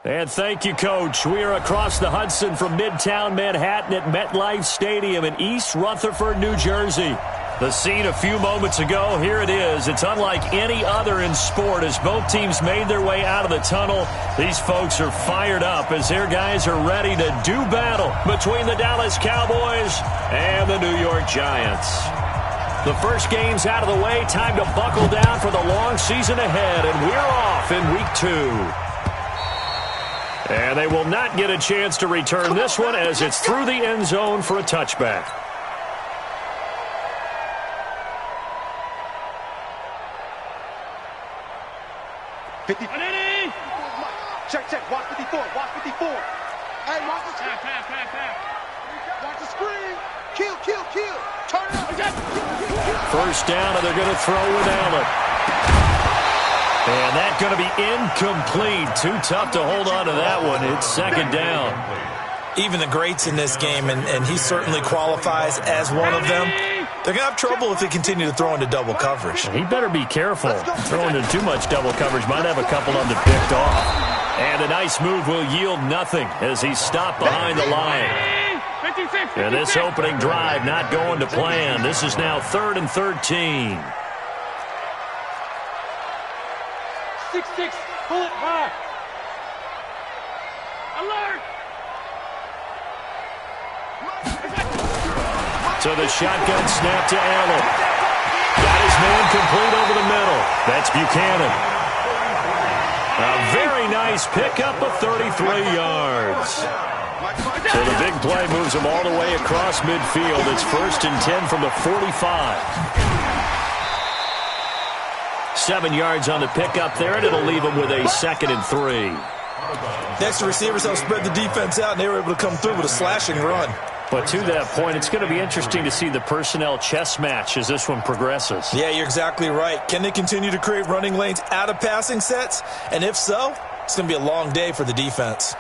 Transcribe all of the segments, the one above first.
And thank you, Coach. We are across the Hudson from Midtown Manhattan at MetLife Stadium in East Rutherford, New Jersey. The scene a few moments ago, here it is. It's unlike any other in sport as both teams made their way out of the tunnel. These folks are fired up as their guys are ready to do battle between the Dallas Cowboys and the New York Giants. The first game's out of the way. Time to buckle down for the long season ahead, and we're off in Week 2. And they will not get a chance to return this one as it's through the end zone for a touchback. Check. Watch 54. Hey, watch the screen. Watch the screen. Kill. Turn it up. First down, and they're going to throw with Allen. And that's going to be incomplete. Too tough to hold on to that one. It's second down. Even the greats in this game, and he certainly qualifies as one of them, they're going to have trouble if they continue to throw into double coverage. He better be careful. Throwing into too much double coverage might have a couple of them picked off. And a nice move will yield nothing as he's stopped behind the line. And this opening drive not going to plan. This is now 3rd and 13. 6-6, pull it high. Alert! So the shotgun snap to Allen. Got his man complete over the middle. That's Buchanan. A very nice pickup of 33 yards. So the big play moves him all the way across midfield. It's 1st and 10 from the 45. 7 yards on the pickup there, and it'll leave him with a 2nd and 3. Next, the receivers helped spread the defense out, and they were able to come through with a slashing run. But to that point, it's going to be interesting to see the personnel chess match as this one progresses. Yeah, you're exactly right. Can they continue to create running lanes out of passing sets? And if so, it's going to be a long day for the defense.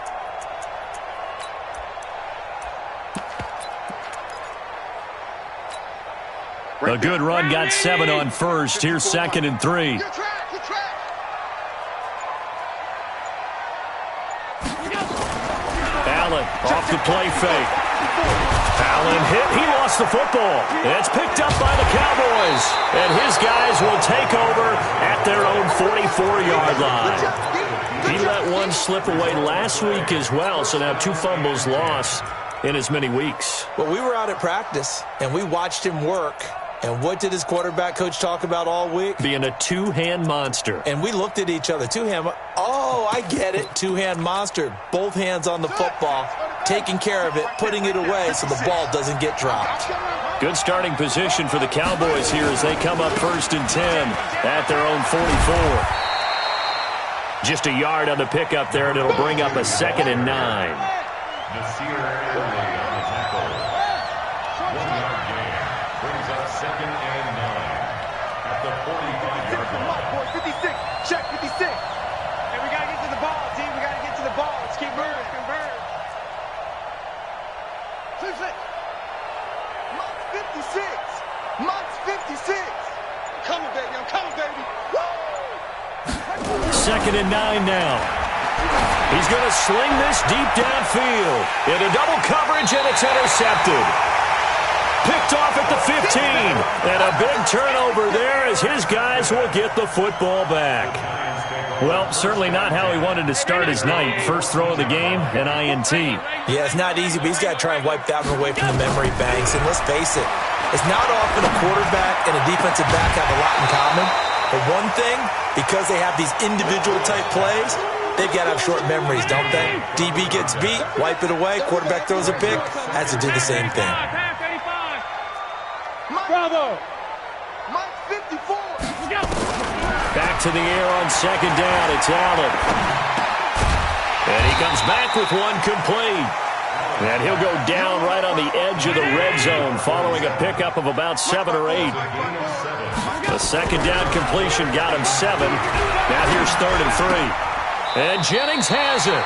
A good run, got 7 on first. Here's 2nd and 3. Allen off the play fake. Allen hit. He lost the football. It's picked up by the Cowboys. And his guys will take over at their own 44-yard line. He let one slip away last week as well, so now 2 fumbles lost in as many weeks. Well, we were out at practice, and we watched him work. And what did his quarterback coach talk about all week? Being a two-hand monster. And we looked at each other. Two-hand. Oh, I get it. Two-hand monster. Both hands on the football, taking care of it, putting it away so the ball doesn't get dropped. Good starting position for the Cowboys here as they come up 1st and 10 at their own 44. Just a yard on the pickup there, and it'll bring up a 2nd and 9. Check 56. And we got to get to the ball, team. We got to get to the ball. Let's keep moving. Monk's 56. I'm coming, baby. Woo! 2nd and 9 now. He's going to sling this deep downfield. Into double coverage, and it's intercepted. Picked off at the 15. And a big turnover there as his guys will get the football back. Well, certainly not how he wanted to start his night. First throw of the game, an INT. Yeah, it's not easy, but he's got to try and wipe that one away from the memory banks. And let's face it, it's not often a quarterback and a defensive back have a lot in common. But one thing, because they have these individual type plays, they've got to have short memories, don't they? DB gets beat, wipe it away, quarterback throws a pick, has to do the same thing. Bravo! Mike 54! Back to the air on 2nd down. It's Allen. And he comes back with one complete. And he'll go down right on the edge of the red zone following a pickup of about 7 or 8. The 2nd down completion got him 7. Now here's 3rd and 3. And Jennings has it.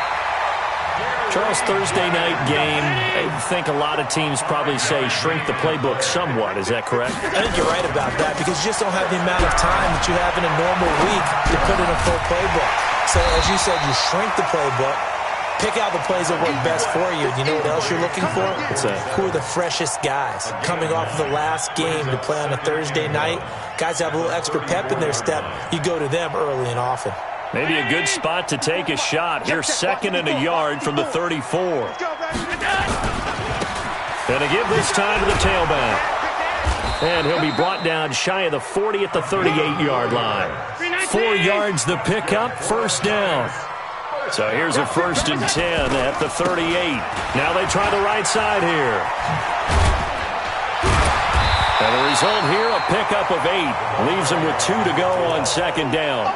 Charles, Thursday night game, I think a lot of teams probably say shrink the playbook somewhat. Is that correct? I think you're right about that because you just don't have the amount of time that you have in a normal week to put in a full playbook. So, as you said, you shrink the playbook, pick out the plays that work best for you. You know what else you're looking for? What's that? Who are the freshest guys? Coming off the last game to play on a Thursday night, guys have a little extra pep in their step. You go to them early and often. Maybe a good spot to take a shot. Here's 2nd and a yard from the 34. And a give this time to the tailback. And he'll be brought down shy of the 40 at the 38-yard line. 4 yards the pickup, first down. So here's a 1st and 10 at the 38. Now they try the right side here. And the result here, a pickup of 8. Leaves them with 2 to go on 2nd down.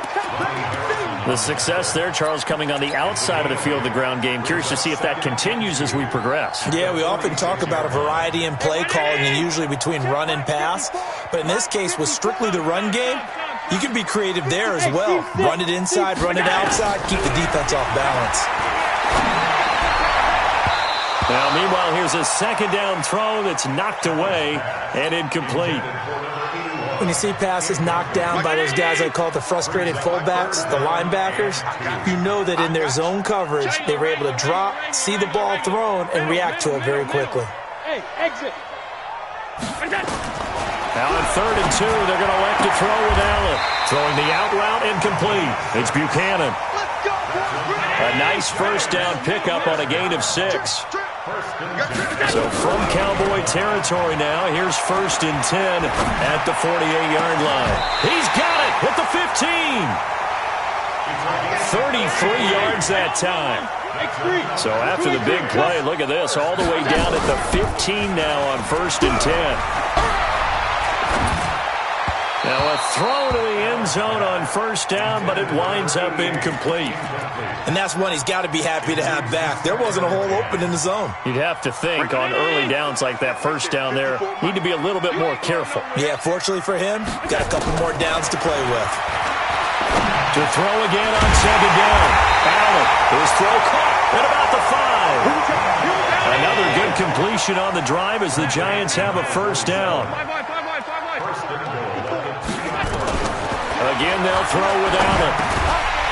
The success there, Charles, coming on the outside of the field, the ground game. Curious to see if that continues as we progress. Yeah, we often talk about a variety in play calling and usually between run and pass. But in this case, with strictly the run game, you can be creative there as well. Run it inside, run it outside, keep the defense off balance. Now, meanwhile, here's a 2nd down throw that's knocked away and incomplete. When you see passes knocked down by those guys I call the frustrated fullbacks, the linebackers, you know that in their zone coverage, they were able to drop, see the ball thrown, and react to it very quickly. Hey, exit. Now on 3rd and 2, they're going to elect to throw with Allen. Throwing the out route incomplete. It's Buchanan. A nice first down pickup on a gain of 6. So from Cowboy territory now, here's 1st and 10 at the 48-yard line. He's got it at the 15. 33 yards that time. So after the big play, look at this, all the way down at the 15 now on 1st and 10. Now a throw to the end zone on 1st down, but it winds up incomplete. And that's one he's got to be happy to have back. There wasn't a hole open in the zone. You'd have to think on early downs like that 1st down there, need to be a little bit more careful. Yeah, fortunately for him, got a couple more downs to play with. To throw again on 2nd down. Allen, his throw caught at about the 5. Another good completion on the drive as the Giants have a 1st down. Again, they'll throw with Allen.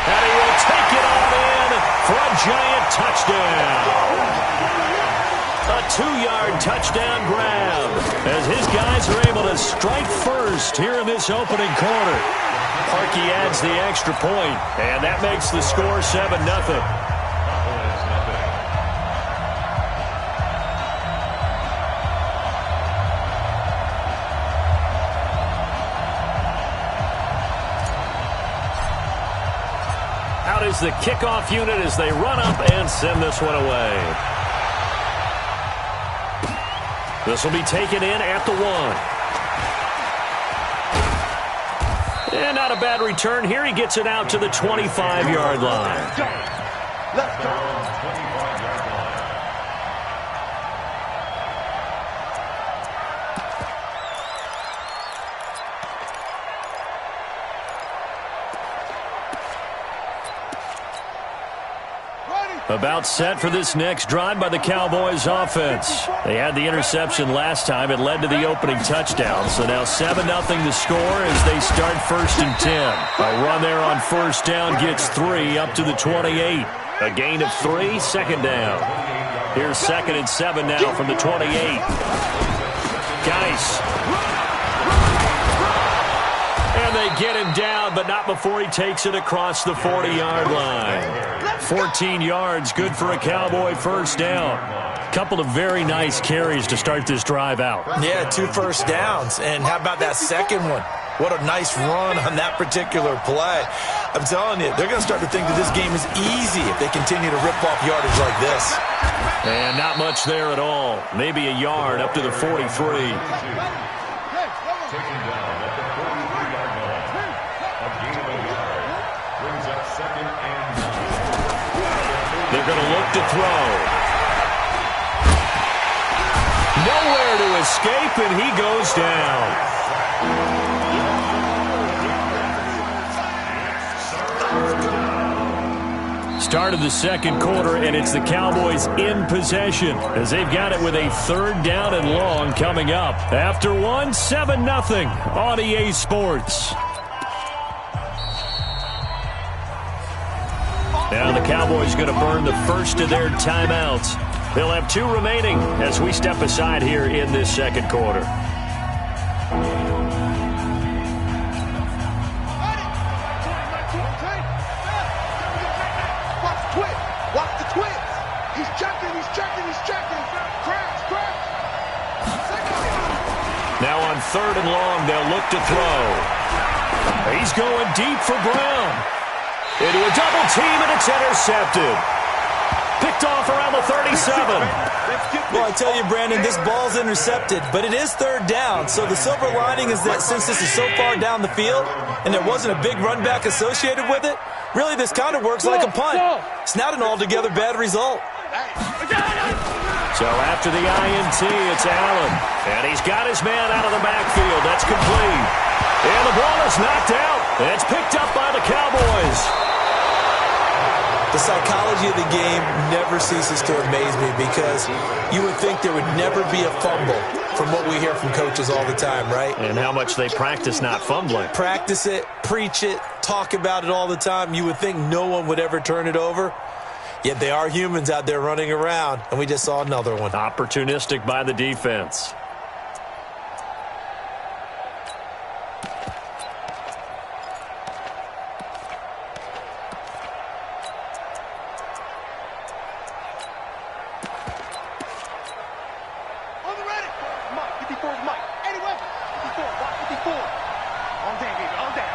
And he will take it on in for a Giant touchdown. A 2-yard touchdown grab as his guys are able to strike first here in this opening quarter. Parkey adds the extra point, and that makes the score 7-0. Out is the kickoff unit as they run up and send this one away. This will be taken in at the 1. And not a bad return here. He gets it out to the 25-yard line. Let's go. About set for this next drive by the Cowboys offense. They had the interception last time. It led to the opening touchdown. So now 7-0 the score as they start 1st and 10. A run there on 1st down gets 3 up to the 28. A gain of 3, 2nd down. Here's 2nd and 7 now from the 28. Geis. And they get him down, but not before he takes it across the 40-yard line. 14 yards, good for a Cowboy 1st down. Couple of very nice carries to start this drive out. Yeah, 2 first downs. And how about that second one? What a nice run on that particular play. I'm telling you, they're going to start to think that this game is easy if they continue to rip off yardage like this. And not much there at all. Maybe a yard up to the 43. They're going to look to throw. Nowhere to escape, and he goes down. Start of the second quarter, and it's the Cowboys in possession as they've got it with a 3rd down and long coming up. After 7-0 on EA Sports. Now the Cowboys going to burn the first of their timeouts. They'll have 2 remaining as we step aside here in this second quarter. Watch the twist. He's checking. Crash. Now on 3rd and long, they'll look to throw. He's going deep for Brown. Into a double team, and it's intercepted. Picked off around the 37. Well, I tell you, Brandon, this ball's intercepted, but it is 3rd down. So the silver lining is that since this is so far down the field and there wasn't a big run back associated with it, really this kind of works like a punt. It's not an altogether bad result. So after the INT, it's Allen. And he's got his man out of the backfield. That's complete. And the ball is knocked out. And it's picked up by the Cowboys. The psychology of the game never ceases to amaze me because you would think there would never be a fumble from what we hear from coaches all the time, right? And how much they practice not fumbling. Practice it, preach it, talk about it all the time. You would think no one would ever turn it over. Yet they are humans out there running around, and we just saw another one. Opportunistic by the defense. On the ready. Mike, 54 is Mike. Anyway, 54, watch 54. On day, baby. On day.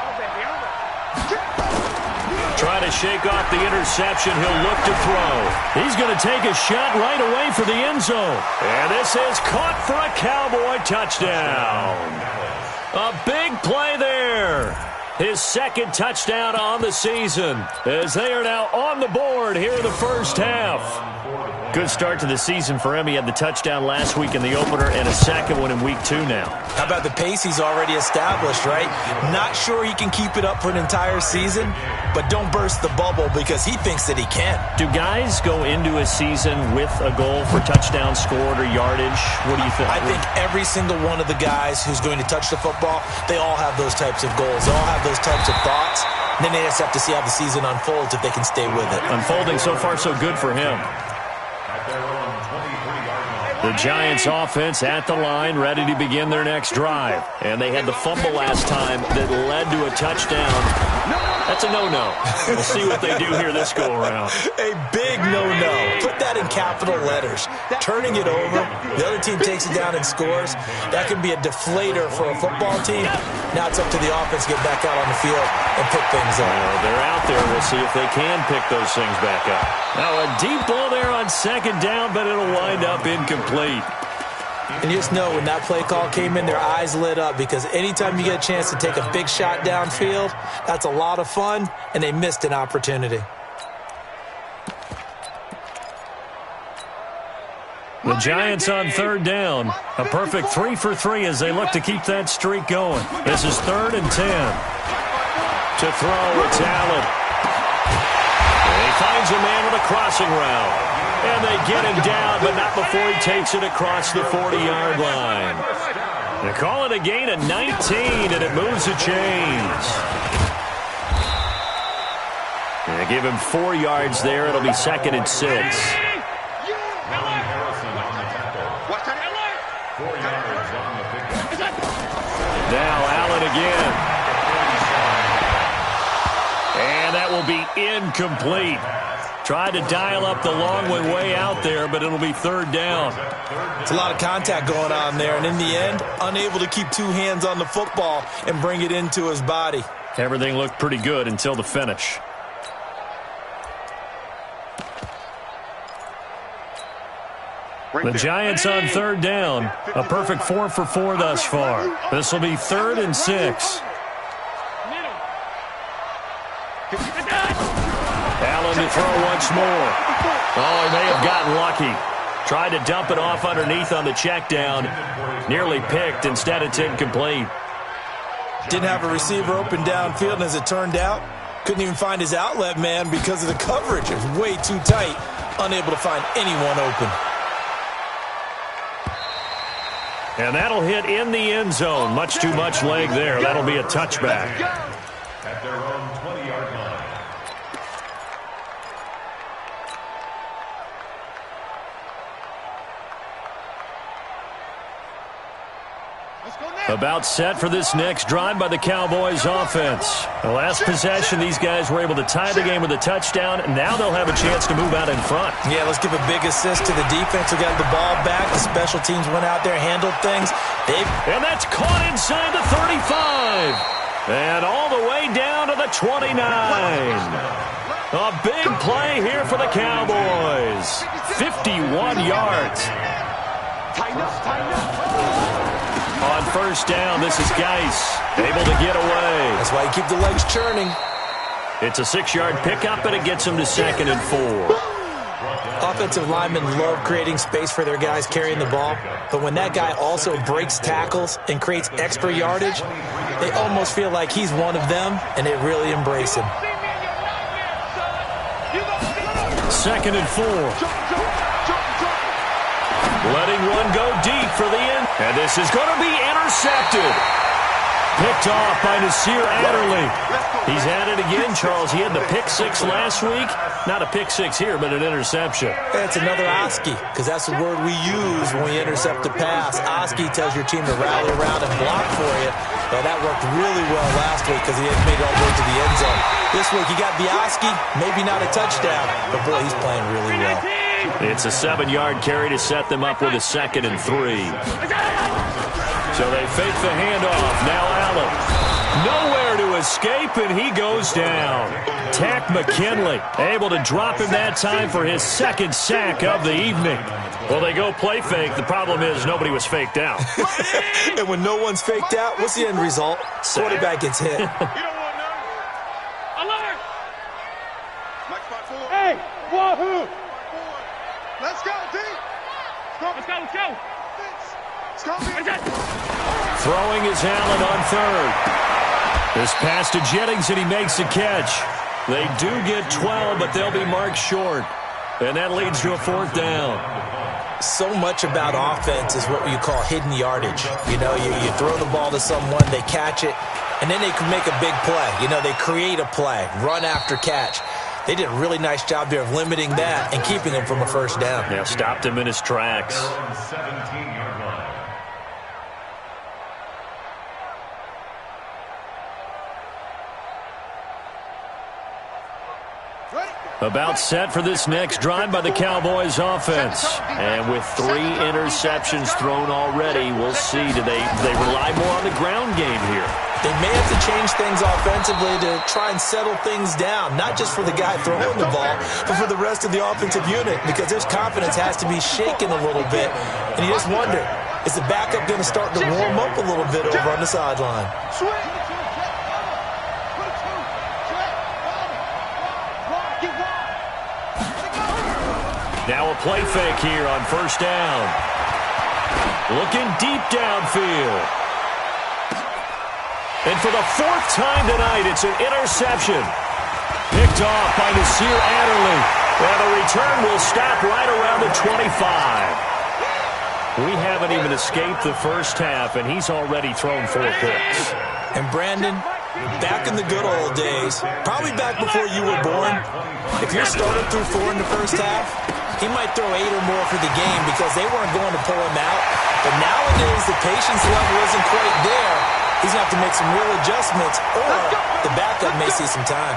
Trying to shake off the interception. He'll look to throw. He's going to take a shot right away for the end zone. And this is caught for a Cowboy touchdown. A big play there. His 2nd touchdown on the season as they are now on the board here in the first half. Good start to the season for him. He had the touchdown last week in the opener and a 2nd one in week 2 now. How about the pace he's already established, right? Not sure he can keep it up for an entire season, but don't burst the bubble because he thinks that he can. Do guys go into a season with a goal for touchdown scored or yardage? What do you think? I think every single one of the guys who's going to touch the football, they all have those types of goals. They all have those types of thoughts. And then they just have to see how the season unfolds if they can stay with it. Unfolding so far so good for him. The Giants offense at the line, ready to begin their next drive. And they had the fumble last time that led to a touchdown. That's a no-no. We'll see what they do here this go-around. A big no-no. Put that in capital letters. Turning it over, the other team takes it down and scores. That can be a deflator for a football team. Now it's up to the offense to get back out on the field and pick things up. They're out there. We'll see if they can pick those things back up. Now a deep ball there on 2nd down, but it'll wind up incomplete. And you just know when that play call came in, their eyes lit up because anytime you get a chance to take a big shot downfield, that's a lot of fun, and they missed an opportunity. The Giants on 3rd down. A perfect 3 for 3 as they look to keep that streak going. This is 3rd and 10. To throw, it's Allen. And he finds a man with a crossing route. And they get him down, but not before he takes it across the 40-yard line. They call it a gain of 19, and it moves the chains. And they give him 4 yards there. It'll be 2nd and 6. Now Allen again. And that will be incomplete. Tried to dial up the long way out there, but it'll be 3rd down. It's a lot of contact going on there, and in the end, unable to keep 2 hands on the football and bring it into his body. Everything looked pretty good until the finish. The Giants on 3rd down. A perfect 4 for 4 thus far. This will be 3rd and 6. Allen to throw once more. Oh, he may have gotten lucky. Tried to dump it off underneath on the check down. Nearly picked. Instead, it's incomplete. Didn't have a receiver open downfield, and as it turned out, couldn't even find his outlet man because of the coverage. It was way too tight. Unable to find anyone open. And that'll hit in the end zone. Much too much leg there. That'll be a touchback. At their own 20-yard line. About set for this next drive by the Cowboys offense. The last possession, these guys were able to tie the game with a touchdown. Now they'll have a chance to move out in front. Yeah, let's give a big assist to the defense who got the ball back. The special teams went out there, handled things. And that's caught inside the 35. And all the way down to the 29. A big play here for the Cowboys. 51 yards. On first down, this is Geis, able to get away. That's why you keep the legs churning. It's a 6-yard pickup, and it gets them to 2nd and 4. Offensive linemen love creating space for their guys carrying the ball, but when that guy also breaks tackles and creates extra yardage, they almost feel like he's one of them, and they really embrace him. 2nd and 4. Letting one go deep for the end. And this is going to be intercepted. Picked off by Nasir Adderley. He's at it again, Charles. He had the pick 6 last week. Not a pick 6 here, but an interception. It's another Oski, because that's the word we use when we intercept a pass. Oski tells your team to rally around and block for you. Well, that worked really well last week because he had made it all the way to the end zone. This week, he got the Oski, maybe not a touchdown, but boy, he's playing really well. It's a 7-yard carry to set them up with a 2nd and 3. So they fake the handoff. Now Allen. Nowhere to escape, and he goes down. Tack McKinley able to drop him that time for his 2nd sack of the evening. Well, they go play fake. The problem is nobody was faked out. And when no one's faked out, what's the end result? Quarterback gets hit. You don't want none. Alert! Hey, wahoo! Let's go, D! Let's go. Throwing is Allen on 3rd. This pass to Jennings, and he makes the catch. They do get 12, but they'll be marked short. And that leads to a 4th down. So much about offense is what you call hidden yardage. You know, you throw the ball to someone, they catch it, and then they can make a big play. You know, they create a play, run after catch. They did a really nice job there of limiting that and keeping him from a 1st down. Yeah, stopped him in his tracks. About set for this next drive by the Cowboys offense. And with 3 interceptions thrown already, we'll see. Do they rely more on the ground game here? They may have to change things offensively to try and settle things down, not just for the guy throwing the ball, but for the rest of the offensive unit, because his confidence has to be shaken a little bit. And you just wonder, is the backup going to start to warm up a little bit over on the sideline? Now a play fake here on 1st down. Looking deep downfield. And for the 4th time tonight, it's an interception. Picked off by Nasir Adderley. And the return will stop right around the 25. We haven't even escaped the 1st half, and he's already thrown 4 picks. And Brandon, back in the good old days, probably back before you were born, if you're starting through 4 in the 1st half, he might throw 8 or more for the game because they weren't going to pull him out. But nowadays, the patience level isn't quite there. He's going to have to make some real adjustments, or the backup may see some time.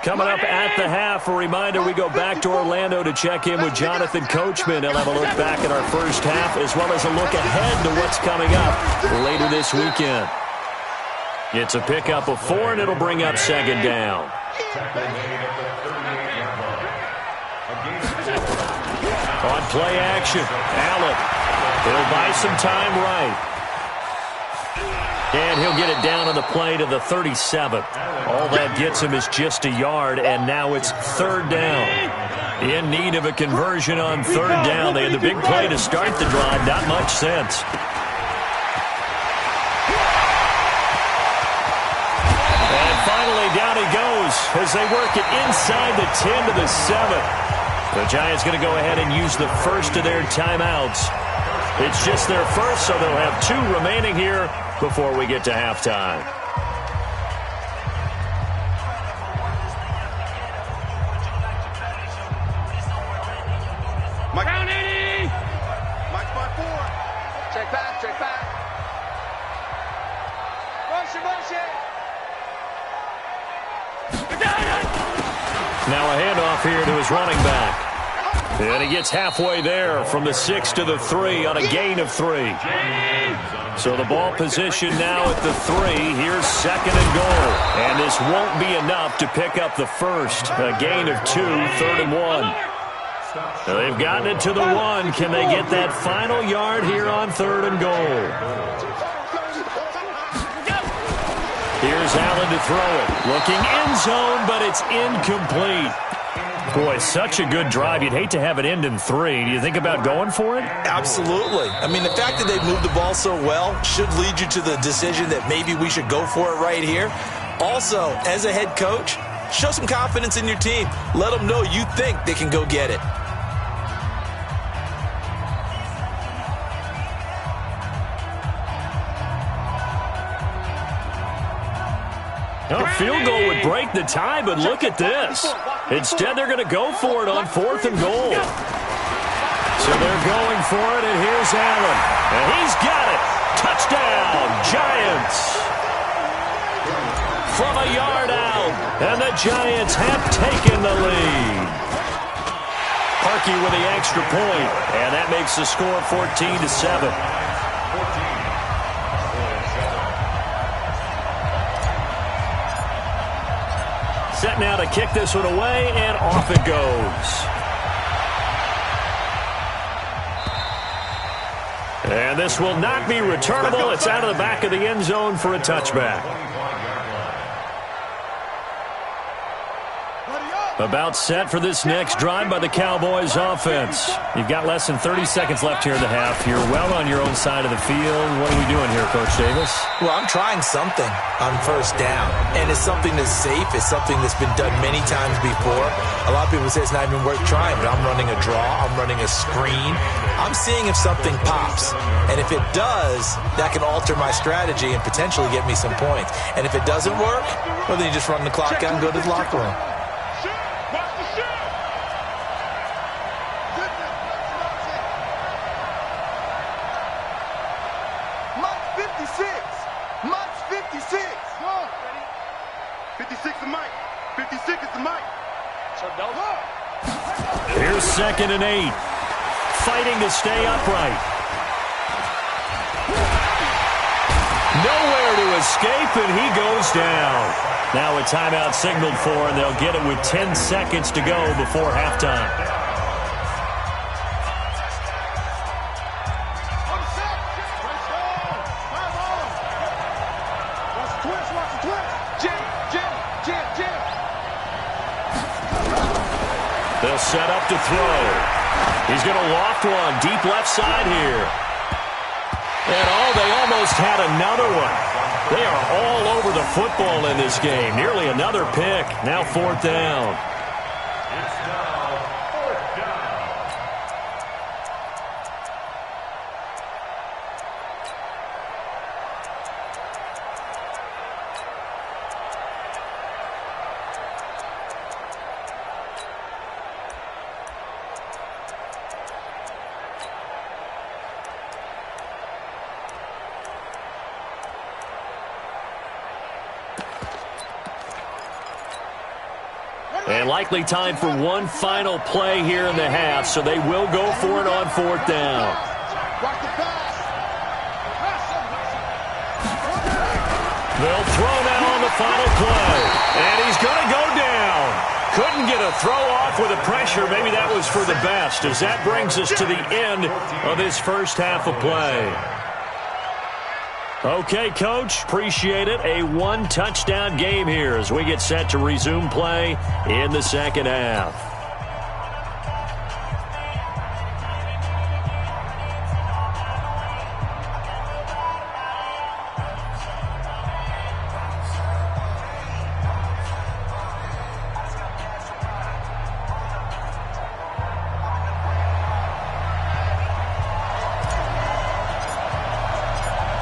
Coming up at the half, a reminder, we go back to Orlando to check in with Jonathan Coachman. He'll have a look back at our 1st half as well as a look ahead to what's coming up later this weekend. It's a pickup of 4, and it'll bring up 2nd down. On play action, Allen. He'll buy some time right. And he'll get it down on the play to the 37. All that gets him is just a yard, and now it's 3rd down. In need of a conversion on 3rd down. They had the big play to start the drive. Not much sense. And finally, down he goes as they work it inside the 10 to the 7. The Giants going to go ahead and use the 1st of their timeouts. It's just their 1st, so they'll have 2 remaining here before we get to halftime. Now a handoff here to his running back. And he gets halfway there from the 6 to the 3 on a gain of 3. So the ball position now at the 3. Here's 2nd and goal. And this won't be enough to pick up the first. A gain of 2, 3rd and 1. So they've gotten it to the 1. Can they get that final yard here on 3rd and goal? Here's Allen to throw it. Looking end zone, but it's incomplete. Boy, such a good drive. You'd hate to have it end in 3. Do you think about going for it? Absolutely. I mean, the fact that they moved the ball so well should lead you to the decision that maybe we should go for it right here. Also, as a head coach, show some confidence in your team. Let them know you think they can go get it. A field goal would break the tie, but look at this. Instead, they're going to go for it on 4th and goal. So they're going for it, and here's Allen. And he's got it. Touchdown, Giants. From a yard out, and the Giants have taken the lead. Parkey with the extra point, and that makes the score 14-7. Set now to kick this one away, and off it goes. And this will not be returnable. It's out of the back of the end zone for a touchback. About set for this next drive by the Cowboys offense. You've got less than 30 seconds left here in the half. You're well on your own side of the field. What are we doing here, Coach Davis? Well, I'm trying something on 1st down. And it's something that's safe. It's something that's been done many times before. A lot of people say it's not even worth trying, but I'm running a draw. I'm running a screen. I'm seeing if something pops. And if it does, that can alter my strategy and potentially get me some points. And if it doesn't work, well, then you just run the clock out and go to the locker room. Here's 2nd and 8. Fighting to stay upright. Nowhere to escape, and he goes down. Now a timeout signaled for, and they'll get it with 10 seconds to go before halftime. They'll set up to throw. He's going to loft one deep left side here. And they almost had another one. They are all over the football in this game. Nearly another pick. Now 4th down. And likely time for one final play here in the half, so they will go for it on 4th down. They'll throw now on the final play. And he's going to go down. Couldn't get a throw off with the pressure. Maybe that was for the best, as that brings us to the end of this first half of play. Okay, Coach, appreciate it. A one-touchdown game here as we get set to resume play in the second half.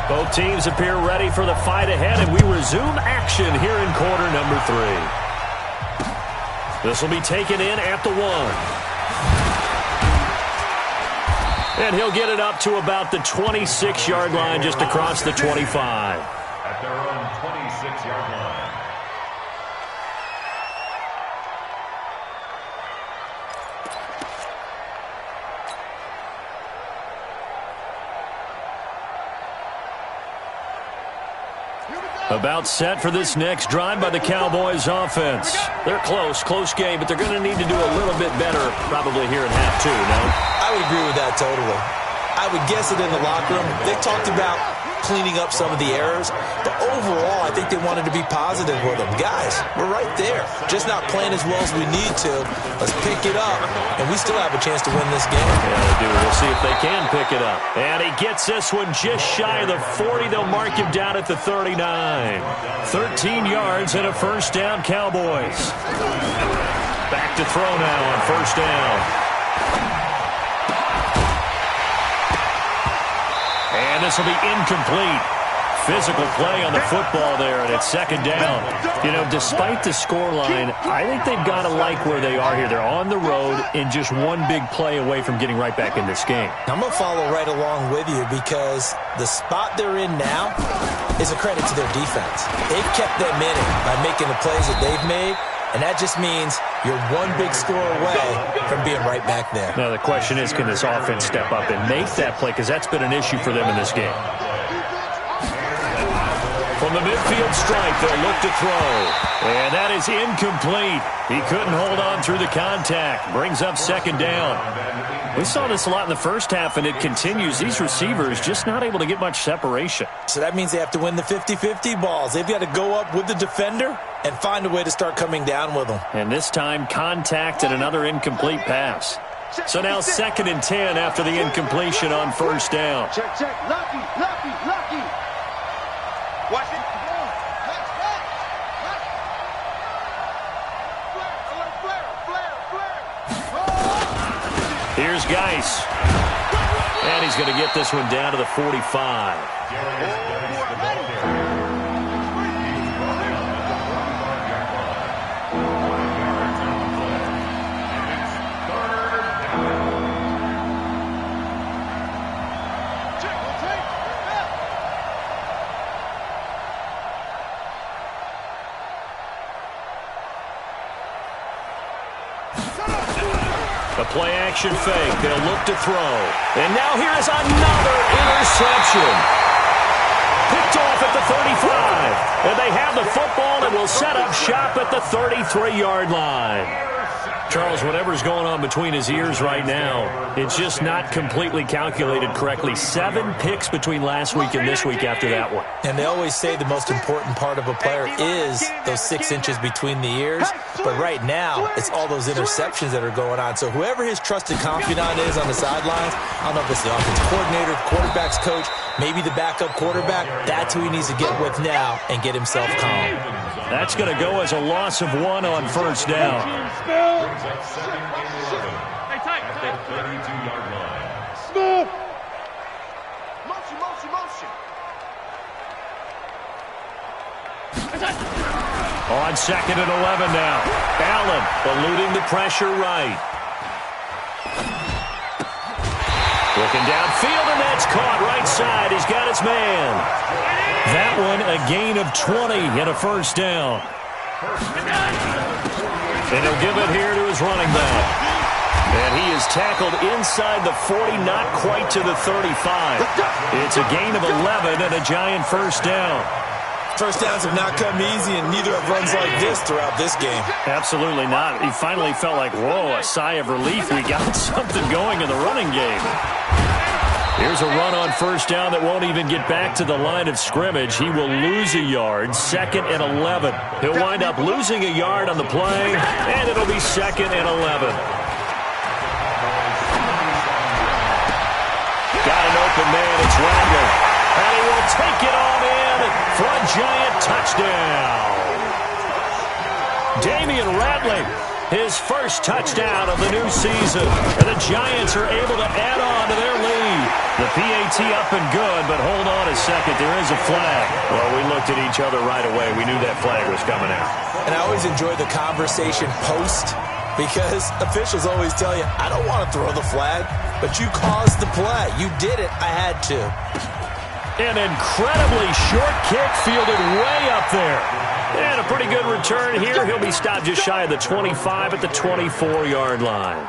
Both teams appear ready for the fight ahead, and we resume action here in quarter number 3. This will be taken in at the 1. And he'll get it up to about the 26-yard line, just across the 25. At their own 26-yard line. About set for this next drive by the Cowboys offense. They're close game, but they're going to need to do a little bit better probably here in half two, no? I would agree with that totally. I would guess it in the locker room. They talked about cleaning up some of the errors, but overall, I think they wanted to be positive with them. Guys, we're right there. Just not playing as well as we need to. Let's pick it up, and we still have a chance to win this game. Yeah, they do. We'll see if they can pick it up. And he gets this one just shy of the 40. They'll mark him down at the 39. 13 yards and a first down, Cowboys. Back to throw now on first down. And this will be incomplete. Physical play on the football there, and it's second down. You know, despite the scoreline, I think they've got to like where they are here. They're on the road and just one big play away from getting right back in this game. I'm going to follow right along with you because the spot they're in now is a credit to their defense. They've kept them in it by making the plays that they've made, and that just means you're one big score away from being right back there. Now, the question is, can this offense step up and make that play? Because that's been an issue for them in this game. From the midfield stripe, they'll look to throw. And that is incomplete. He couldn't hold on through the contact. Brings up second down. We saw this a lot in the first half, and it continues. These receivers just not able to get much separation. So that means they have to win the 50-50 balls. They've got to go up with the defender and find a way to start coming down with them. And this time, contact and another incomplete pass. So now 2nd and 10 after the incompletion on first down. Check. Lucky. Watch it. Here's Geis. And he's going to get this one down to the 45. A play-action fake. They'll look to throw. And now here is another interception. Picked off at the 35. And they have the football and will set up shop at the 33-yard line. Charles, whatever's going on between his ears right now, it's just not completely calculated correctly. 7 picks between last week and this week after that one. And they always say the most important part of a player is those 6 inches between the ears. But right now, it's all those interceptions that are going on. So whoever his trusted confidant is on the sidelines, I don't know if it's the offensive coordinator, the quarterback's coach, maybe the backup quarterback, that's who he needs to get with now and get himself calm. That's going to go as a loss of 1 on first down. Smooth. Motion. On 2nd and 11 now. Allen eluding the pressure right. Looking downfield, and that's caught right side. He's got his man. That one a gain of 20 and a first down. And he'll give it here to his running back. And he is tackled inside the 40, not quite to the 35. It's a gain of 11 and a giant first down. First downs have not come easy, and neither have runs like this throughout this game. Absolutely not. He finally felt like, whoa, a sigh of relief. We got something going in the running game. Here's a run on first down that won't even get back to the line of scrimmage. He will lose a yard, 2nd and 11. He'll wind up losing a yard on the play, and it'll be 2nd and 11. Got an open man, it's Rattler. And he will take it on in for a giant touchdown. Damian Rattler, his first touchdown of the new season. And the Giants are able to add on to their lead. The PAT up and good, but hold on a second. There is a flag. Well, we looked at each other right away. We knew that flag was coming out. And I always enjoy the conversation post because officials always tell you, I don't want to throw the flag, but you caused the play. You did it. I had to. An incredibly short kick fielded way up there. And a pretty good return here. He'll be stopped just shy of the 25 at the 24-yard line.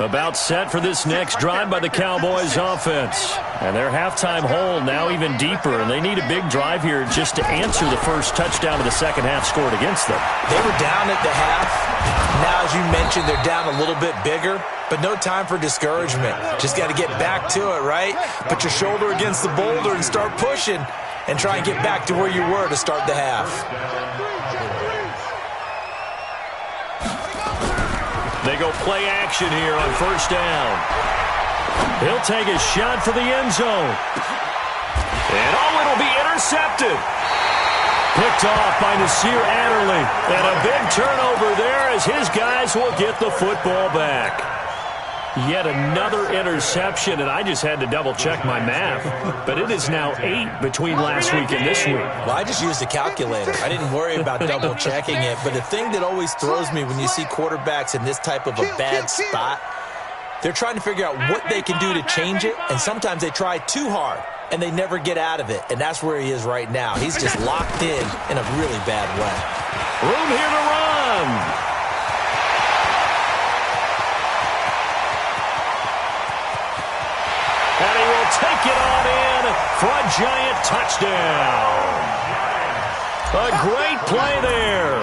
About set for this next drive by the Cowboys offense. And their halftime hole now even deeper, and they need a big drive here just to answer the first touchdown of the second half scored against them. They were down at the half. Now, as you mentioned, they're down a little bit bigger, but no time for discouragement. Just got to get back to it, right? Put your shoulder against the boulder and start pushing and try and get back to where you were to start the half. They go play action here on first down. He'll take a shot for the end zone. And it'll be intercepted. Picked off by Nasir Adderley. And a big turnover there as his guys will get the football back. Yet another interception, and I just had to double-check my math. But it is now 8 between last week and this week. Well, I just used a calculator. I didn't worry about double-checking it. But the thing that always throws me when you see quarterbacks in this type of a bad spot, they're trying to figure out what they can do to change it, and sometimes they try too hard, and they never get out of it. And that's where he is right now. He's just locked in a really bad way. Room here to run. And he will take it on in for a giant touchdown. A great play there.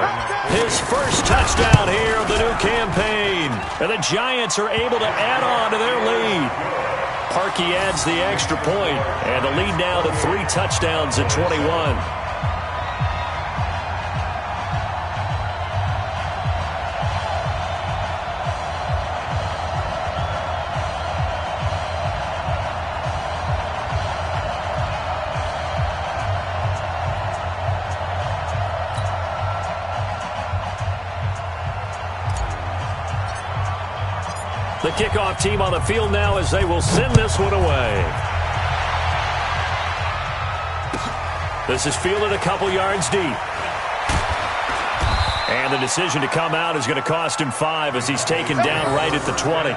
His first touchdown here of the new campaign. And the Giants are able to add on to their lead. Parkey adds the extra point, and the lead now to 3 touchdowns at 21. The kickoff team on the field now as they will send this one away. This is fielded a couple yards deep. And the decision to come out is going to cost him 5 as he's taken down right at the 20.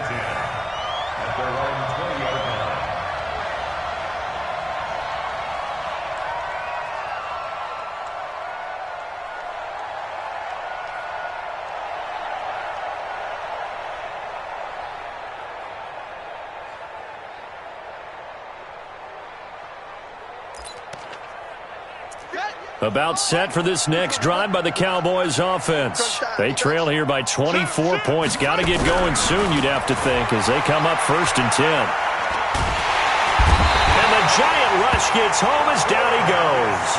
About set for this next drive by the Cowboys offense. They trail here by 24 points. Got to get going soon, you'd have to think, as they come up 1st and 10. And the giant rush gets home as down he goes.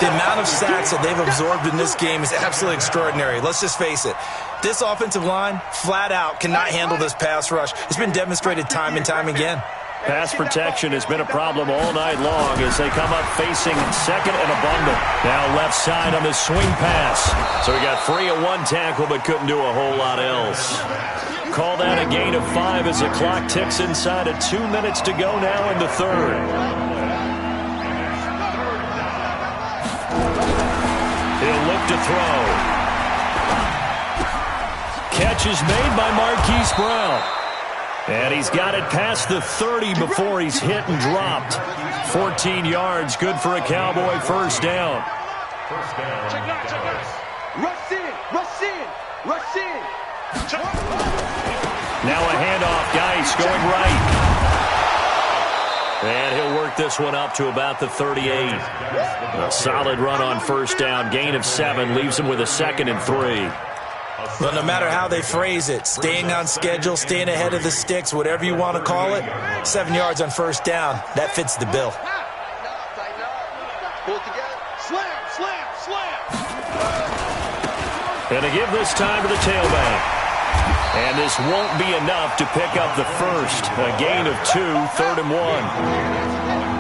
The amount of sacks that they've absorbed in this game is absolutely extraordinary. Let's just face it. This offensive line, flat out, cannot handle this pass rush. It's been demonstrated time and time again. Pass protection has been a problem all night long as they come up facing second and a bundle. Now left side on the swing pass. So he got free of 1 tackle but couldn't do a whole lot else. Call that a gain of 5 as the clock ticks inside of 2 minutes to go now in the 3rd. He'll look to throw. Catch is made by Marquise Brown. And he's got it past the 30 before he's hit and dropped. 14 yards, good for a Cowboy first down. Rush in, rush in, rush in. Now a handoff, Geis going right. And he'll work this one up to about the 38. A solid run on first down, gain of 7, leaves him with a 2nd and 3. Well, no matter how they phrase it, staying on schedule, staying ahead of the sticks, whatever you want to call it, 7 yards on first down, that fits the bill. Pull together. Slam, slam, slam. And to give this time to the tailback. And this won't be enough to pick up the first. A gain of 2, 3rd and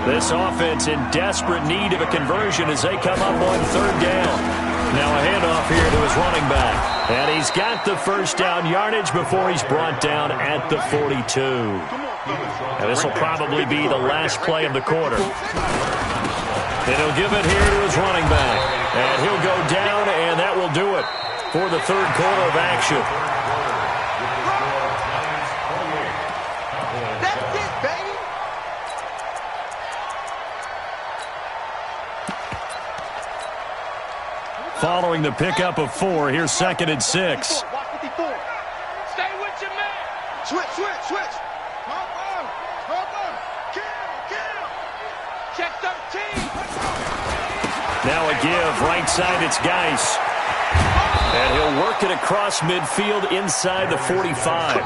1. This offense in desperate need of a conversion as they come up on 3rd down. Now a handoff here to his running back. And he's got the first down yardage before he's brought down at the 42. And this will probably be the last play of the quarter. And he'll give it here to his running back. And he'll go down, and that will do it for the 3rd quarter of action. That's it, baby. Following the pickup of 4, here's 2nd and 6. Watch 54. Stay with your man. Switch. Kill. Check 13. Now a give. Right side, it's Geis. And he'll work it across midfield inside the 45.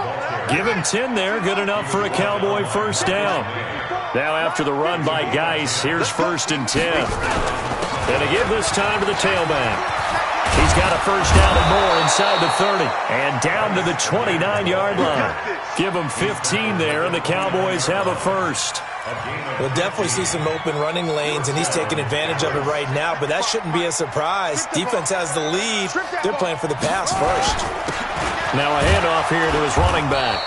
Give him 10 there. Good enough for a Cowboy first down. Now after the run by Geis, here's 1st and 10. And a give this time to the tailback. He's got a first down and more inside the 30. And down to the 29-yard line. Give him 15 there, and the Cowboys have a first. We'll definitely see some open running lanes, and he's taking advantage of it right now, but that shouldn't be a surprise. Defense has the lead. They're playing for the pass first. Now a handoff here to his running back.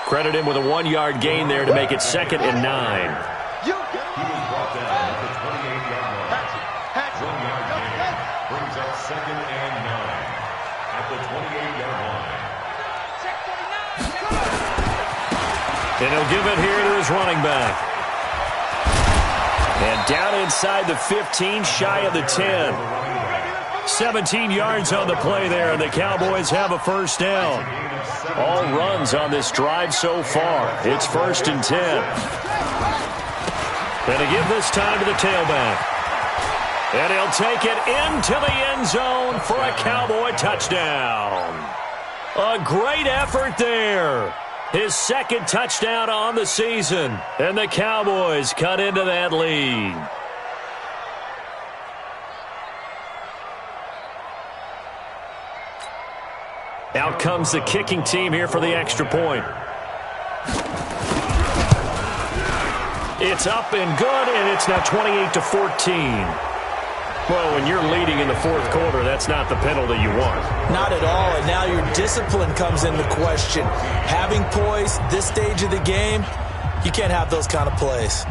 Credit him with a 1-yard gain there to make it 2nd and 9. Brings up 2nd and 9 at the 28-yard line. And he'll give it here to his running back. And down inside the 15, shy of the 10. 17 yards on the play there, and the Cowboys have a first down. All runs on this drive so far. It's 1st and 10. And to give this time to the tailback. And he'll take it into the end zone for a Cowboy touchdown. A great effort there. His 2nd touchdown on the season. And the Cowboys cut into that lead. Out comes the kicking team here for the extra point. It's up and good, and it's now 28-14. Well, when you're leading in the 4th quarter, that's not the penalty you want. Not at all, and now your discipline comes into question. Having poise this stage of the game, you can't have those kind of plays.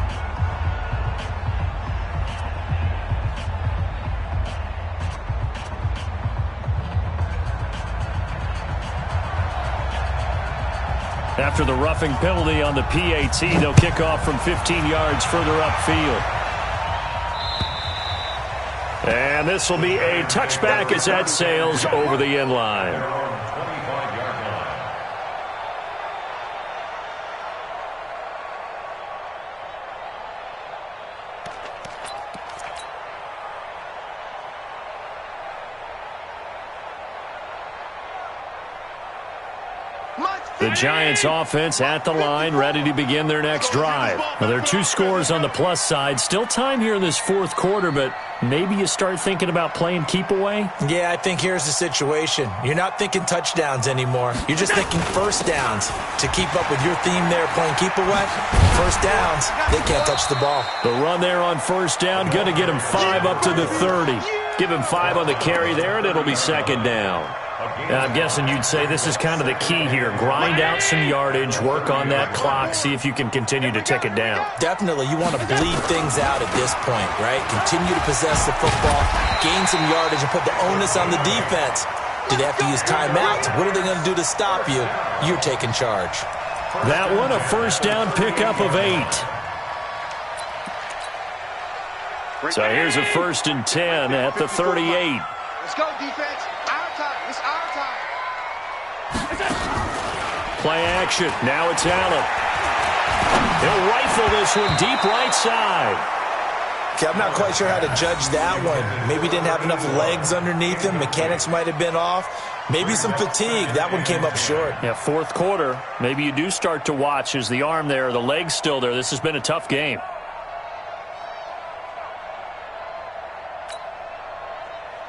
After the roughing penalty on the PAT, they'll kick off from 15 yards further upfield. And this will be a touchback as that sails over the end line. The Giants offense at the line, ready to begin their next drive. Now, there are 2 scores on the plus side. Still time here in this 4th quarter, but maybe you start thinking about playing keep away? Yeah, I think here's the situation. You're not thinking touchdowns anymore. You're just thinking first downs. To keep up with your theme there, playing keep away, first downs, they can't touch the ball. The run there on first down, going to get him 5 up to the 30. Give him 5 on the carry there, and it'll be 2nd down. And I'm guessing you'd say this is kind of the key here. Grind out some yardage, work on that clock, see if you can continue to tick it down. Definitely. You want to bleed things out at this point, right? Continue to possess the football, gain some yardage, and put the onus on the defense. Do they have to use timeouts? What are they going to do to stop you? You're taking charge. That one, a first down pickup of 8. So here's a 1st and 10 at the 38. Let's go, defense. Our time. It's our time. Play action. Now it's Allen. He'll rifle this one deep right side. Okay, I'm not quite sure how to judge that one. Maybe didn't have enough legs underneath him. Mechanics might have been off. Maybe some fatigue. That one came up short. Yeah, 4th quarter. Maybe you do start to watch. Is the arm there, the leg's still there? This has been a tough game.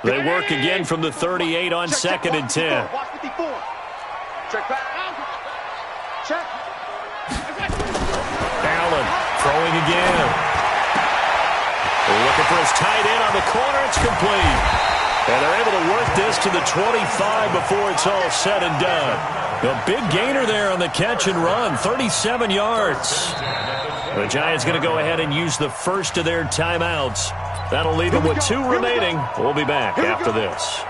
They work again from the 38 on 2nd and 10. Watch 54. Check back. Check. Allen throwing again. They're looking for his tight end on the corner. It's complete. And they're able to work this to the 25 before it's all said and done. The big gainer there on the catch and run, 37 yards. The Giants going to go ahead and use the first of their timeouts. That'll leave them with 2 remaining. We'll be back after this.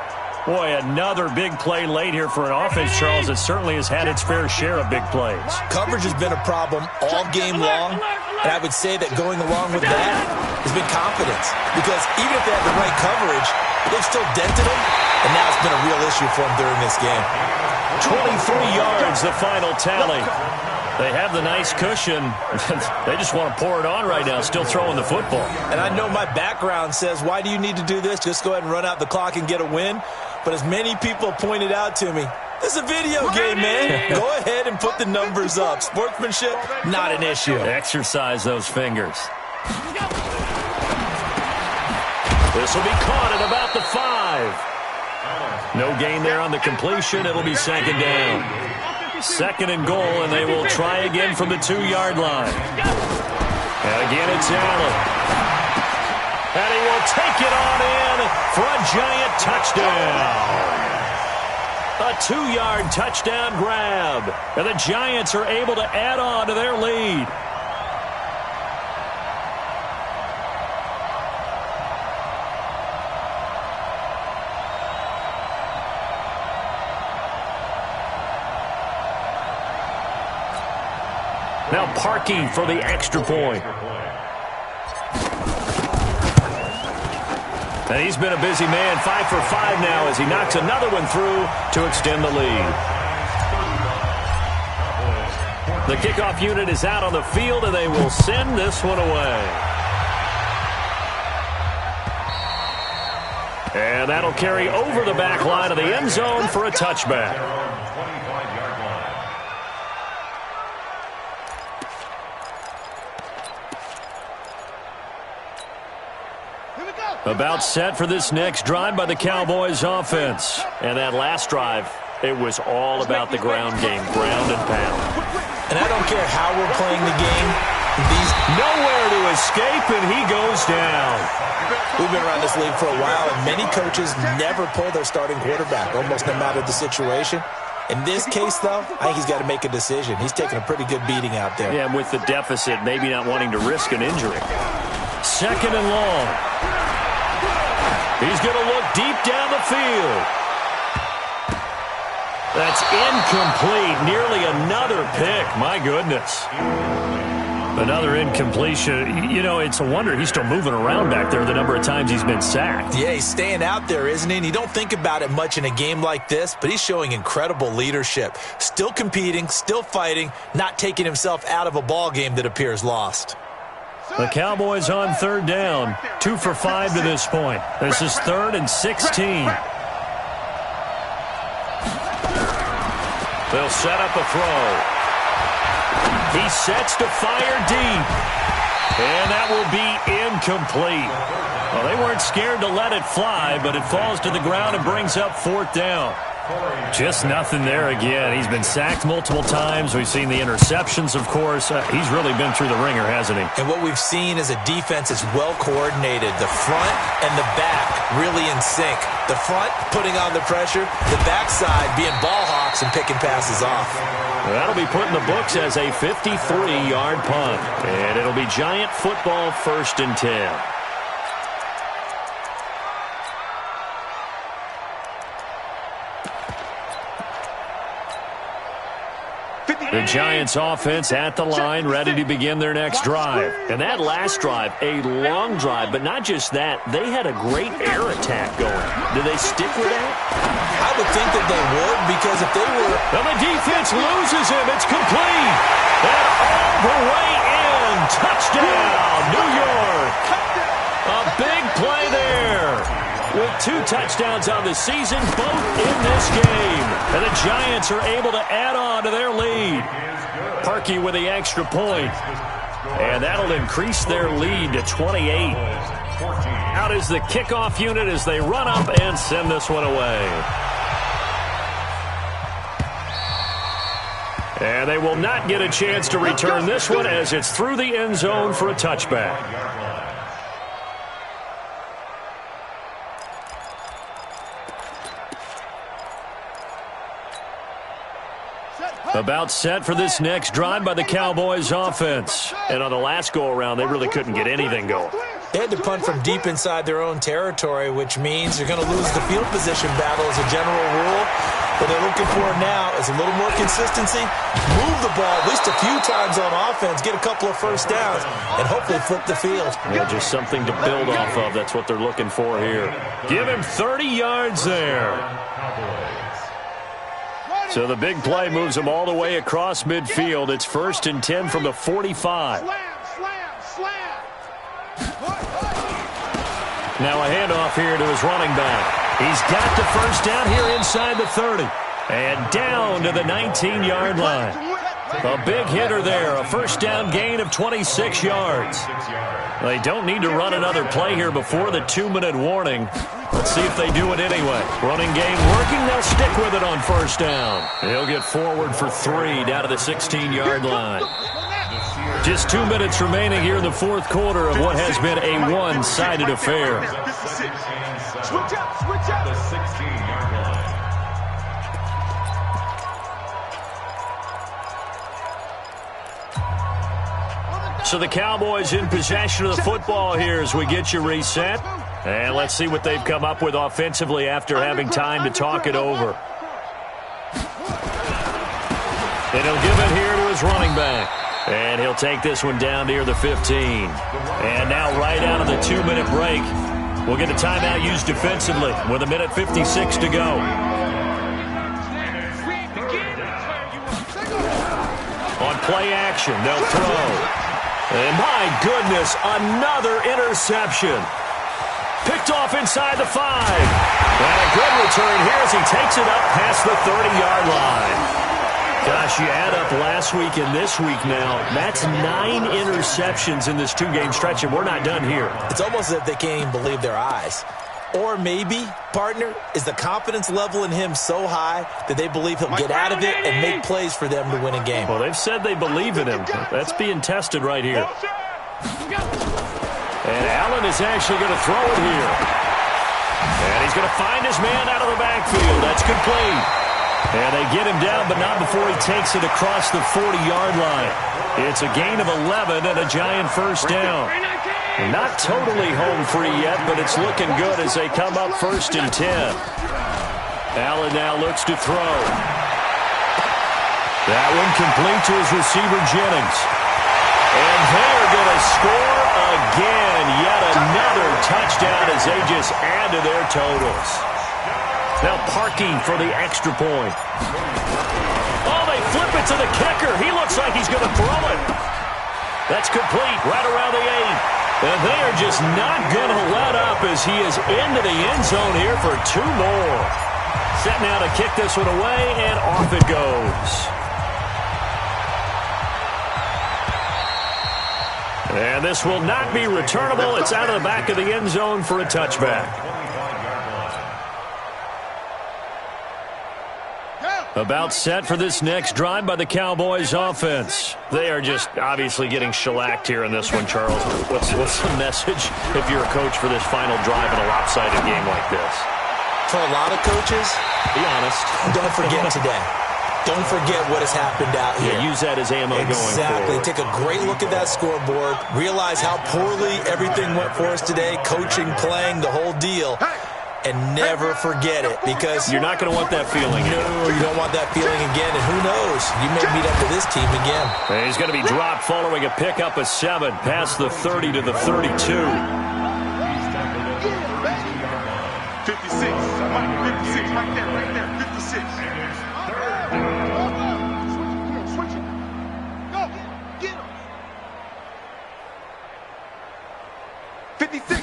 Boy, another big play late here for an offense, Charles, that certainly has had its fair share of big plays. Coverage has been a problem all game long, and I would say that going along with that has been confidence. Because even if they had the right coverage, they've still dented them, and now it's been a real issue for them during this game. 23 yards, the final tally. They have the nice cushion. They just want to pour it on right now, still throwing the football. And I know my background says, why do you need to do this? Just go ahead and run out the clock and get a win. But as many people pointed out to me, this is a video game, man. Go ahead and put the numbers up. Sportsmanship, not an issue. Exercise those fingers. This will be caught at about the 5. No gain there on the completion. It'll be second down. Second and goal, and they will try again from the 2-yard line. And again, it's Allen. And he will take it on in for a giant touchdown. A 2-yard touchdown grab. And the Giants are able to add on to their lead. Now Parkey for the extra point. And he's been a busy man, 5 for 5 now as he knocks another one through to extend the lead. The kickoff unit is out on the field, and they will send this one away. And that'll carry over the back line of the end zone for a touchback. About set for this next drive by the Cowboys offense. And that last drive, it was all about the ground game, ground and pound. And I don't care how we're playing the game. Nowhere to escape, and he goes down. We've been around this league for a while, and many coaches never pull their starting quarterback, almost no matter the situation. In this case, though, I think he's got to make a decision. He's taking a pretty good beating out there. Yeah, with the deficit, maybe not wanting to risk an injury. Second and long. He's going to look deep down the field. That's incomplete. Nearly another pick. My goodness. Another incompletion. You know, it's a wonder he's still moving around back there the number of times he's been sacked. Yeah, he's staying out there, isn't he? And you don't think about it much in a game like this, but he's showing incredible leadership. Still competing, still fighting, not taking himself out of a ball game that appears lost. The Cowboys on third down, 2 for 5 to this point. This is 3rd and 16. They'll set up a throw. He sets to fire deep. And that will be incomplete. Well, they weren't scared to let it fly, but it falls to the ground and brings up 4th down. Just nothing there again. He's been sacked multiple times. We've seen the interceptions, of course. He's really been through the ringer, hasn't he? And what we've seen is a defense that's well coordinated. The front and the back really in sync. The front putting on the pressure. The backside being ball hawks and picking passes off. That'll be put in the books as a 53-yard punt. And it'll be Giant football, 1st and 10. The Giants offense at the line, ready to begin their next drive. And that last drive, a long drive, but not just that. They had a great air attack going. Do they stick with that? I would think that they would, because if they were... Well, the defense loses him. It's complete. And all the way in. Touchdown, New York. A big play there. With 2 touchdowns on the season, both in this game. And the Giants are able to add on to their lead. Parkey with the extra point. And that'll increase their lead to 28. Out is the kickoff unit as they run up and send this one away. And they will not get a chance to return this one as it's through the end zone for a touchback. About set for this next drive by the Cowboys offense. And on the last go-around, they really couldn't get anything going. They had to punt from deep inside their own territory, which means they're going to lose the field position battle as a general rule. What they're looking for now is a little more consistency, move the ball at least a few times on offense, get a couple of first downs, and hopefully flip the field. Yeah, just something to build off of. That's what they're looking for here. Give him 30 yards there. So the big play moves them all the way across midfield. It's 1st and 10 from the 45. Now a handoff here to his running back. He's got the first down here inside the 30. And down to the 19-yard line. A big hitter there. A first down gain of 26 yards. They don't need to run another play here before the 2-minute warning. Let's see if they do it anyway. Running game working. They'll stick with it on first down. He'll get forward for 3 down to the 16-yard line. Just 2 minutes remaining here in the fourth quarter of what has been a one-sided affair. Switch up, switch up. The 16-yard line. So the Cowboys in possession of the football here as we get you reset. And let's see what they've come up with offensively after having time to talk it over. And he'll give it here to his running back. And he'll take this one down near the 15. And now right out of the 2-minute break, we'll get a timeout used defensively with 1:56 to go. On play action, they'll throw. And my goodness, another interception. Picked off inside the 5. And a good return here as he takes it up past the 30-yard line. Gosh, you add up last week and this week now. That's 9 interceptions in this 2-game stretch, and we're not done here. It's almost as if they can't even believe their eyes. Or maybe, partner, is the confidence level in him so high that they believe he'll get out of it and make plays for them to win a game. Well, they've said they believe in him. That's being tested right here. And Allen is actually going to throw it here. And he's going to find his man out of the backfield. That's complete. And they get him down, but not before he takes it across the 40-yard line. It's a gain of 11 and a giant first down. Not totally home free yet, but it's looking good as they come up 1st and 10. Allen now looks to throw. That one complete to his receiver, Jennings. And they're going to score again. Yet another touchdown as they just add to their totals. Now parking for the extra point. Oh, they flip it to the kicker. He looks like he's going to throw it. That's complete right around the 8. And they are just not going to let up as he is into the end zone here for 2 more. Set now to kick this one away, and off it goes. And this will not be returnable. It's out of the back of the end zone for a touchback. About set for this next drive by the Cowboys offense. They are just obviously getting shellacked here in this one, Charles. What's the message if you're a coach for this final drive in a lopsided game like this? For a lot of coaches, be honest. Don't forget today. Don't forget what has happened out here. Yeah, use that as ammo going forward. Exactly. Take a great look at that scoreboard. Realize how poorly everything went for us today. Coaching, playing, the whole deal. And never forget it, because you're not going to want that feeling. No, you don't want that feeling again. And who knows? You may meet up with this team again. And he's going to be dropped following a pickup of 7 past the 30 to the 32. 56. Mike, 56 right there, 56. Switch it. Go, get him. 56.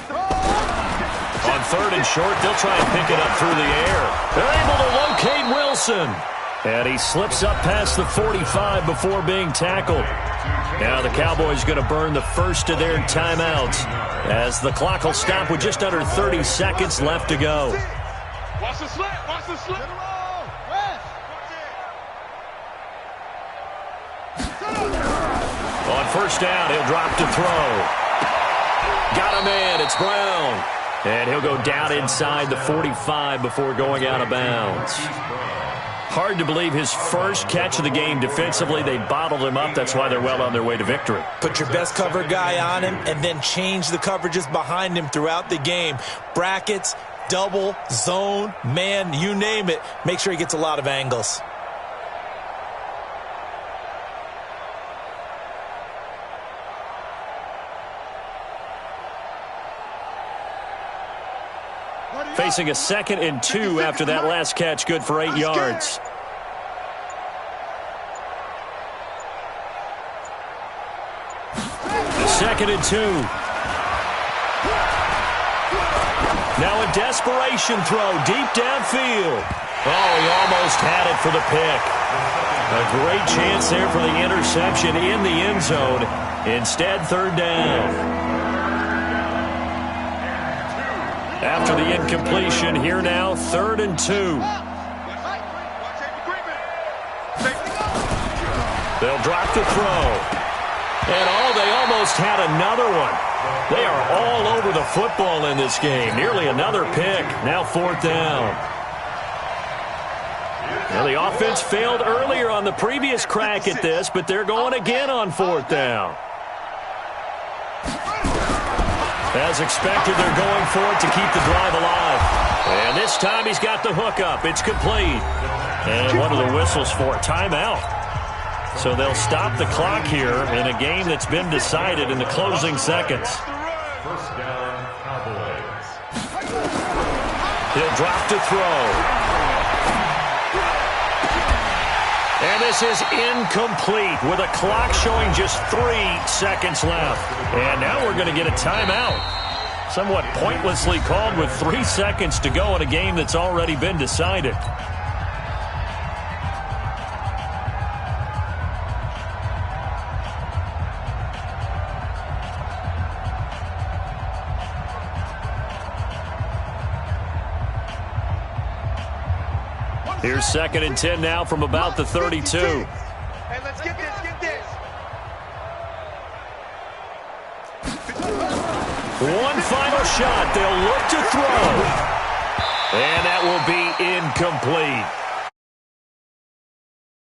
On 3rd and short, they'll try and pick it up through the air. They're able to locate Wilson. And he slips up past the 45 before being tackled. Now the Cowboys going to burn the first of their timeouts as the clock will stop with just under 30 seconds left to go. Watch the slip, watch the slip. On first down, he'll drop to throw. Got a man, it's Brown. And he'll go down inside the 45 before going out of bounds. Hard to believe his first catch of the game defensively. They bottled him up. That's why they're well on their way to victory. Put your best cover guy on him and then change the coverages behind him throughout the game. Brackets, double, zone, man, you name it. Make sure he gets a lot of angles. Facing a 2nd and 2 after that last catch, good for 8 yards. 2nd and 2. Now a desperation throw deep downfield. Oh, he almost had it for the pick. A great chance there for the interception in the end zone. Instead, 3rd down. After the incompletion, here now, 3rd and 2. They'll drop the throw. And they almost had another one. They are all over the football in this game. Nearly another pick. Now 4th down. Now the offense failed earlier on the previous crack at this, but they're going again on 4th down. As expected, they're going for it to keep the drive alive. And this time he's got the hook up. It's complete. And what are the whistles for? Timeout. So they'll stop the clock here in a game that's been decided in the closing seconds. 1st down, Cowboys. He'll drop to throw. And this is incomplete with a clock showing just 3 seconds left. And now we're going to get a timeout. Somewhat pointlessly called with 3 seconds to go in a game that's already been decided. Here's 2nd and 10 now from about the 32. Hey, let's get this, One final shot. They'll look to throw. And that will be incomplete.